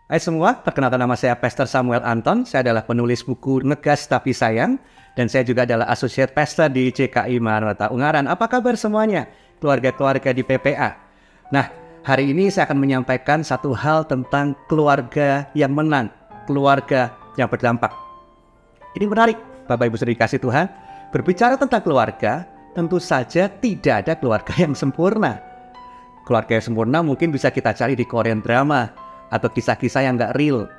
Hai semua, perkenalkan nama saya Pastor Samuel Anton. Saya adalah penulis buku Ngegas Tapi Sayang, dan saya juga adalah Associate Pastor di CKI Maranatha Ungaran. Apa kabar semuanya? Keluarga-keluarga di PPA. Nah, hari ini saya akan menyampaikan satu hal tentang keluarga yang menang, keluarga yang berdampak. Ini menarik, Bapak Ibu saudara dikasih Tuhan. Berbicara tentang keluarga, tentu saja tidak ada keluarga yang sempurna. Keluarga yang sempurna mungkin bisa kita cari di Korean drama atau kisah-kisah yang nggak real.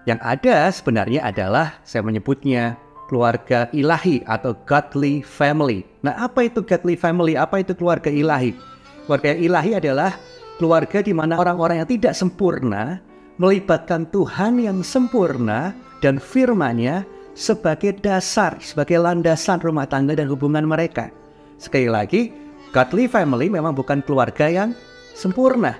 Yang ada sebenarnya adalah, saya menyebutnya, keluarga ilahi atau godly family. Nah, apa itu godly family? Apa itu keluarga ilahi? Keluarga ilahi adalah keluarga di mana orang-orang yang tidak sempurna melibatkan Tuhan yang sempurna dan firman-Nya sebagai dasar, sebagai landasan rumah tangga dan hubungan mereka. Sekali lagi, godly family memang bukan keluarga yang sempurna,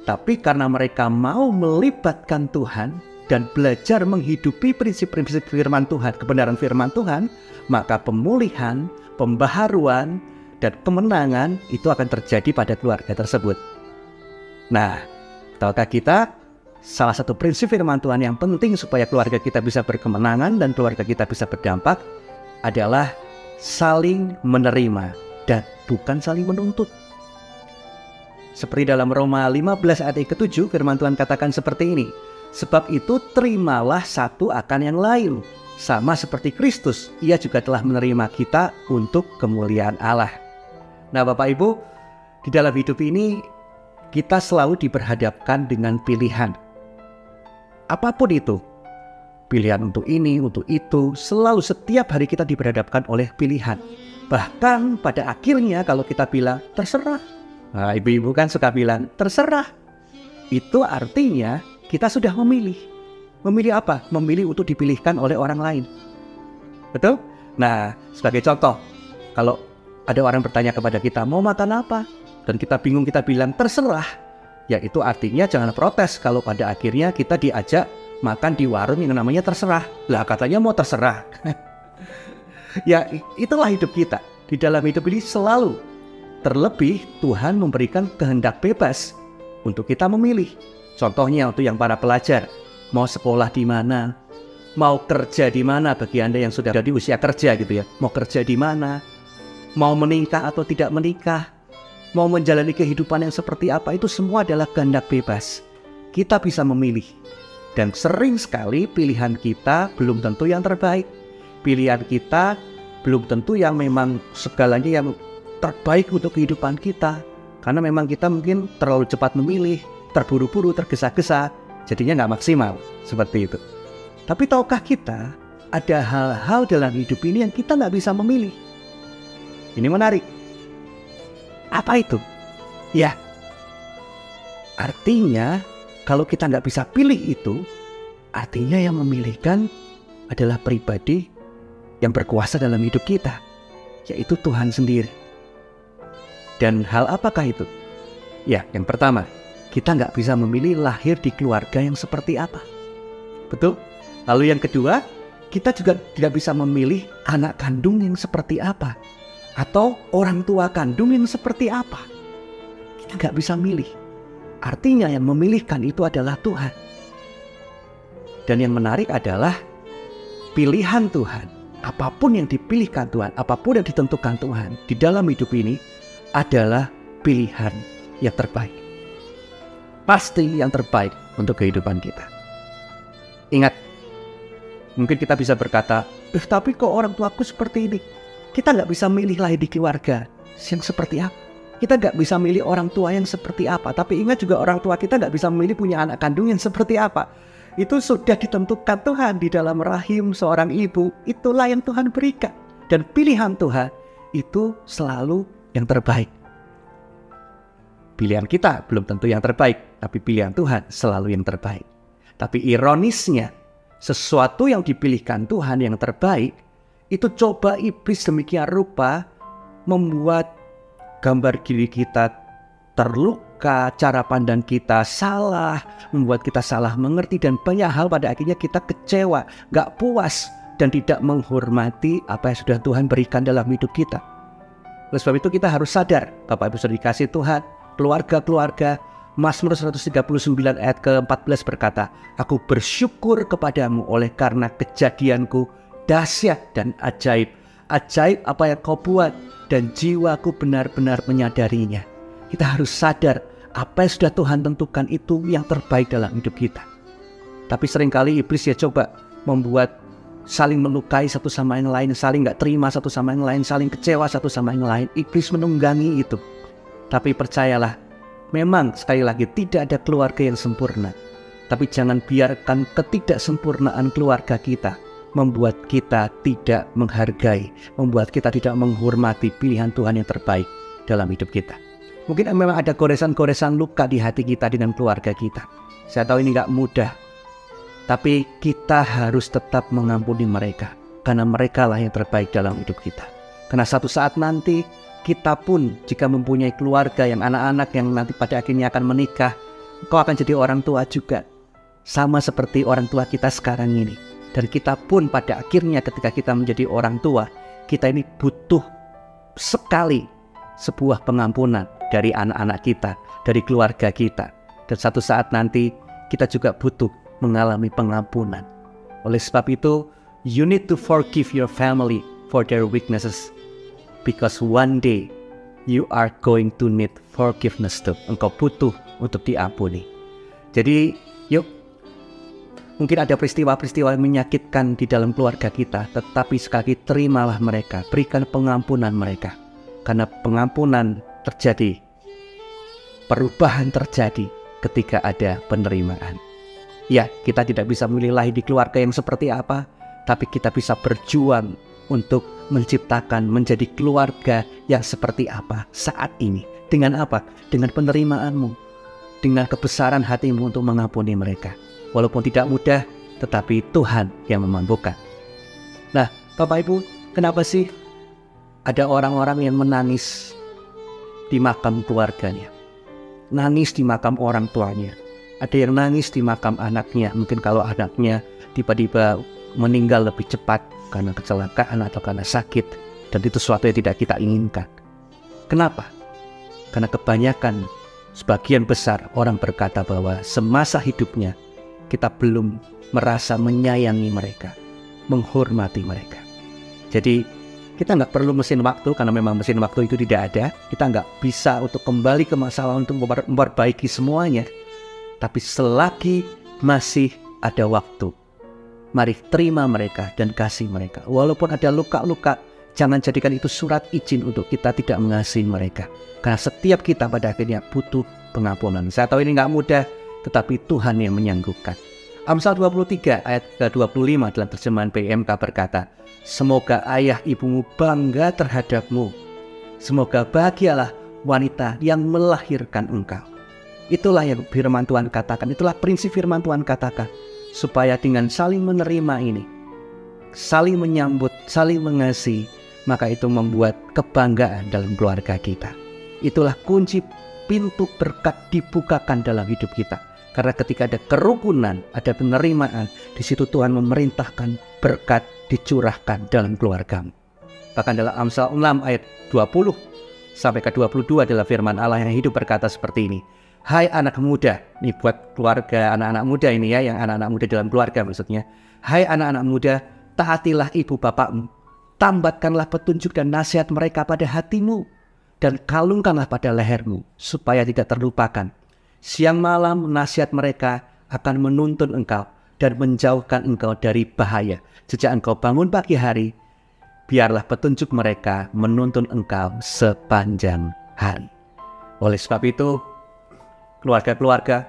tapi karena mereka mau melibatkan Tuhan dan belajar menghidupi prinsip-prinsip firman Tuhan, kebenaran firman Tuhan, maka pemulihan, pembaharuan, dan kemenangan itu akan terjadi pada keluarga tersebut. Nah, tahukah kita, salah satu prinsip firman Tuhan yang penting supaya keluarga kita bisa berkemenangan dan keluarga kita bisa berdampak adalah saling menerima dan bukan saling menuntut. Seperti dalam Roma 15 ayat ke-7, firman Tuhan katakan seperti ini. Sebab itu terimalah satu akan yang lain. Sama seperti Kristus, ia juga telah menerima kita untuk kemuliaan Allah. Nah Bapak Ibu, di dalam hidup ini kita selalu diperhadapkan dengan pilihan. Apapun itu, pilihan untuk ini, untuk itu, selalu setiap hari kita diperhadapkan oleh pilihan. Bahkan pada akhirnya kalau kita bilang terserah, nah, ibu-ibu kan suka bilang terserah. Itu artinya kita sudah memilih. Memilih apa? Memilih untuk dipilihkan oleh orang lain. Betul? Nah, sebagai contoh, kalau ada orang bertanya kepada kita, mau makan apa? Dan kita bingung, kita bilang terserah. Ya itu artinya jangan protes kalau pada akhirnya kita diajak makan di warung yang namanya terserah. Lah katanya mau terserah. Ya itulah hidup kita. Di dalam hidup ini selalu, terlebih Tuhan memberikan kehendak bebas untuk kita memilih. Contohnya untuk yang para pelajar, mau sekolah di mana, mau kerja di mana bagi Anda yang sudah di usia kerja gitu ya. Mau kerja di mana, mau menikah atau tidak menikah, mau menjalani kehidupan yang seperti apa, itu semua adalah kehendak bebas. Kita bisa memilih. Dan sering sekali pilihan kita belum tentu yang terbaik. Pilihan kita belum tentu yang memang segalanya yang terbaik untuk kehidupan kita. Karena memang kita mungkin terlalu cepat memilih, terburu-buru, tergesa-gesa, jadinya nggak maksimal, seperti itu. Tapi tahukah kita, ada hal-hal dalam hidup ini yang kita nggak bisa memilih. Ini menarik. Apa itu? Ya, artinya kalau kita nggak bisa pilih itu, artinya yang memilihkan adalah pribadi yang berkuasa dalam hidup kita, yaitu Tuhan sendiri. Dan hal apakah itu? Ya, yang pertama, kita nggak bisa memilih lahir di keluarga yang seperti apa. Betul? Lalu yang kedua, kita juga tidak bisa memilih anak kandung yang seperti apa. Atau orang tua kandung yang seperti apa. Kita nggak bisa milih. Artinya yang memilihkan itu adalah Tuhan. Dan yang menarik adalah pilihan Tuhan. Apapun yang dipilihkan Tuhan, apapun yang ditentukan Tuhan di dalam hidup ini adalah pilihan yang terbaik. Pasti yang terbaik untuk kehidupan kita. Ingat, mungkin kita bisa berkata, tapi kok orang tuaku seperti ini? Kita nggak bisa milih lahir di keluarga yang seperti apa. Kita nggak bisa milih orang tua yang seperti apa. Tapi ingat juga orang tua kita nggak bisa memilih punya anak kandung yang seperti apa. Itu sudah ditentukan Tuhan di dalam rahim seorang ibu. Itulah yang Tuhan berikan. Dan pilihan Tuhan itu selalu yang terbaik. Pilihan kita belum tentu yang terbaik, tapi pilihan Tuhan selalu yang terbaik. Tapi ironisnya, sesuatu yang dipilihkan Tuhan yang terbaik, itu coba iblis demikian rupa membuat gambar diri kita terluka, cara pandang kita salah, membuat kita salah mengerti, dan banyak hal pada akhirnya kita kecewa, gak puas, dan tidak menghormati apa yang sudah Tuhan berikan dalam hidup kita. Oleh sebab itu kita harus sadar, Bapak Ibu saudara dikasih Tuhan, keluarga-keluarga, Mazmur 139 ayat ke-14 berkata, "Aku bersyukur kepadamu oleh karena kejadianku dahsyat dan ajaib. Ajaib apa yang kau buat dan jiwaku benar-benar menyadarinya." Kita harus sadar apa yang sudah Tuhan tentukan itu yang terbaik dalam hidup kita. Tapi seringkali iblis ya coba membuat saling melukai satu sama yang lain, saling gak terima satu sama yang lain, saling kecewa satu sama yang lain. Iblis menunggangi itu. Tapi percayalah, memang sekali lagi tidak ada keluarga yang sempurna. Tapi jangan biarkan ketidaksempurnaan keluarga kita membuat kita tidak menghargai, membuat kita tidak menghormati pilihan Tuhan yang terbaik dalam hidup kita. Mungkin memang ada goresan-goresan luka di hati kita dengan keluarga kita. Saya tahu ini gak mudah, tapi kita harus tetap mengampuni mereka, karena mereka lah yang terbaik dalam hidup kita. Karena satu saat nanti kita pun jika mempunyai keluarga yang anak-anak yang nanti pada akhirnya akan menikah, kau akan jadi orang tua juga. Sama seperti orang tua kita sekarang ini. Dan kita pun pada akhirnya ketika kita menjadi orang tua, kita ini butuh sekali sebuah pengampunan dari anak-anak kita, dari keluarga kita. Dan satu saat nanti kita juga butuh mengalami pengampunan. Oleh sebab itu, you need to forgive your family for their weaknesses. Because one day, you are going to need forgiveness too. Engkau butuh untuk diampuni. Jadi, yuk, mungkin ada peristiwa-peristiwa yang menyakitkan di dalam keluarga kita, tetapi sekali lagi terimalah mereka, berikan pengampunan mereka. Karena pengampunan terjadi, perubahan terjadi ketika ada penerimaan. Ya, kita tidak bisa memilih lahir di keluarga yang seperti apa, tapi kita bisa berjuang untuk menciptakan menjadi keluarga yang seperti apa saat ini. Dengan apa? Dengan penerimaanmu, dengan kebesaran hatimu untuk mengampuni mereka. Walaupun tidak mudah, tetapi Tuhan yang memampukan. Nah, Bapak Ibu, kenapa sih ada orang-orang yang menangis di makam keluarganya? Nangis di makam orang tuanya. Ada yang nangis di makam anaknya. Mungkin kalau anaknya tiba-tiba meninggal lebih cepat karena kecelakaan atau karena sakit, dan itu sesuatu yang tidak kita inginkan. Kenapa? Karena kebanyakan, sebagian besar orang berkata bahwa semasa hidupnya kita belum merasa menyayangi mereka, menghormati mereka. Jadi kita nggak perlu mesin waktu, karena memang mesin waktu itu tidak ada. Kita nggak bisa untuk kembali ke masa lalu untuk memperbaiki semuanya. Tapi selagi masih ada waktu, mari terima mereka dan kasih mereka. Walaupun ada luka-luka, jangan jadikan itu surat izin untuk kita tidak mengasihi mereka. Karena setiap kita pada akhirnya butuh pengampunan. Saya tahu ini nggak mudah, tetapi Tuhan yang menyanggupkan. Amsal 23 ayat ke-25 dalam terjemahan PMK berkata, "Semoga ayah ibumu bangga terhadapmu. Semoga bahagialah wanita yang melahirkan engkau." Itulah yang firman Tuhan katakan, itulah prinsip firman Tuhan katakan. Supaya dengan saling menerima ini, saling menyambut, saling mengasihi, maka itu membuat kebanggaan dalam keluarga kita. Itulah kunci pintu berkat dibukakan dalam hidup kita. Karena ketika ada kerukunan, ada penerimaan, di situ Tuhan memerintahkan berkat dicurahkan dalam keluargamu. Bahkan dalam Amsal 6 ayat 20 sampai ke 22 adalah firman Allah yang hidup berkata seperti ini. "Hai anak muda," ini buat keluarga anak-anak muda ini ya, yang anak-anak muda dalam keluarga maksudnya. "Hai anak-anak muda, taatilah ibu bapakmu, tambatkanlah petunjuk dan nasihat mereka pada hatimu, dan kalungkanlah pada lehermu, supaya tidak terlupakan. Siang malam nasihat mereka akan menuntun engkau dan menjauhkan engkau dari bahaya. Sejak engkau bangun pagi hari, biarlah petunjuk mereka menuntun engkau sepanjang hari." Oleh sebab itu, keluarga-keluarga,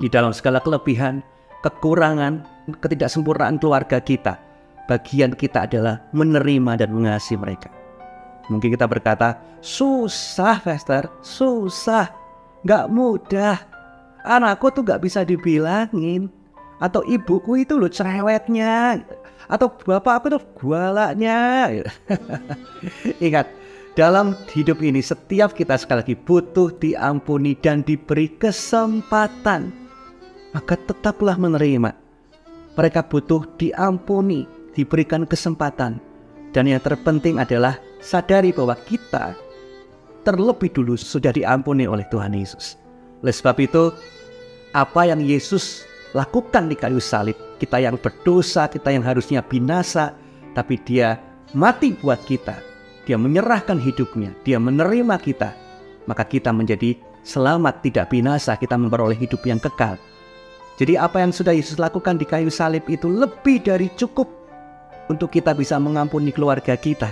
di dalam segala kelebihan, kekurangan, ketidaksempurnaan keluarga kita, bagian kita adalah menerima dan mengasihi mereka. Mungkin kita berkata, "Susah, Pastor, susah, gak mudah. Anakku tuh gak bisa dibilangin. Atau ibuku itu loh cerewetnya. Atau bapakku tuh galaknya." Ingat, dalam hidup ini setiap kita sekali lagi butuh diampuni dan diberi kesempatan. Maka tetaplah menerima. Mereka butuh diampuni, diberikan kesempatan. Dan yang terpenting adalah sadari bahwa kita terlebih dulu sudah diampuni oleh Tuhan Yesus. Oleh sebab itu, apa yang Yesus lakukan di kayu salib, kita yang berdosa, kita yang harusnya binasa, tapi dia mati buat kita. Dia menyerahkan hidupnya, dia menerima kita. Maka kita menjadi selamat, tidak binasa, kita memperoleh hidup yang kekal. Jadi apa yang sudah Yesus lakukan di kayu salib itu lebih dari cukup untuk kita bisa mengampuni keluarga kita.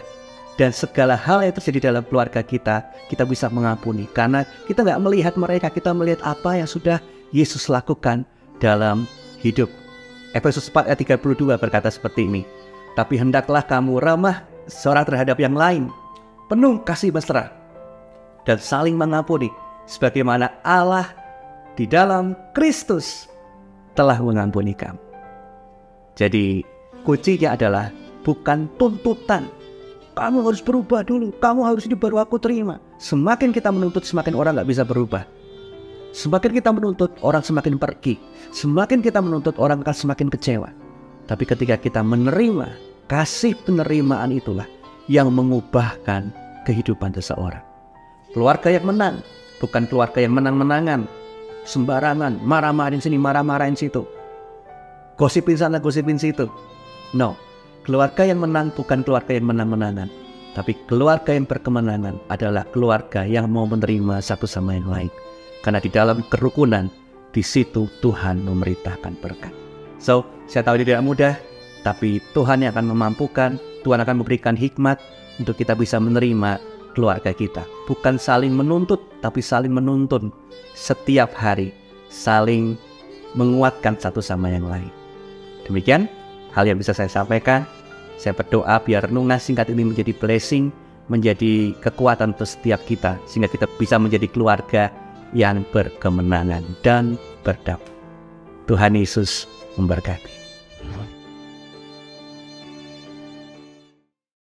Dan segala hal yang terjadi dalam keluarga kita, kita bisa mengampuni. Karena kita nggak melihat mereka, kita melihat apa yang sudah Yesus lakukan dalam hidup. Efesus 4 ayat 32 berkata seperti ini. Tapi hendaklah kamu ramah seorang terhadap yang lain, penuh kasih mesra, dan saling mengampuni, sebagaimana Allah di dalam Kristus telah mengampuni kamu. Jadi kuncinya adalah bukan tuntutan. Kamu harus berubah dulu, kamu harus ini baru aku terima. Semakin kita menuntut, semakin orang nggak bisa berubah. Semakin kita menuntut, orang semakin pergi. Semakin kita menuntut, orang akan semakin kecewa. Tapi ketika kita menerima, kasih penerimaan itulah yang mengubahkan kehidupan seseorang. Keluarga yang menang, bukan keluarga yang menang-menangan, sembarangan, marah-marahin sini, marah-marahin situ, gosipin sana, gosipin situ. No, keluarga yang menang bukan keluarga yang menang-menangan, tapi keluarga yang berkemenangan adalah keluarga yang mau menerima satu sama yang lain. Karena di dalam kerukunan, di situ Tuhan memerintahkan berkat. So, saya tahu ini tidak mudah, tapi Tuhan yang akan memampukan, Tuhan akan memberikan hikmat untuk kita bisa menerima keluarga kita. Bukan saling menuntut, tapi saling menuntun setiap hari, saling menguatkan satu sama yang lain. Demikian hal yang bisa saya sampaikan. Saya berdoa biar renungan singkat ini menjadi blessing, menjadi kekuatan untuk setiap kita, sehingga kita bisa menjadi keluarga yang berkemenangan dan berdamai. Tuhan Yesus memberkati.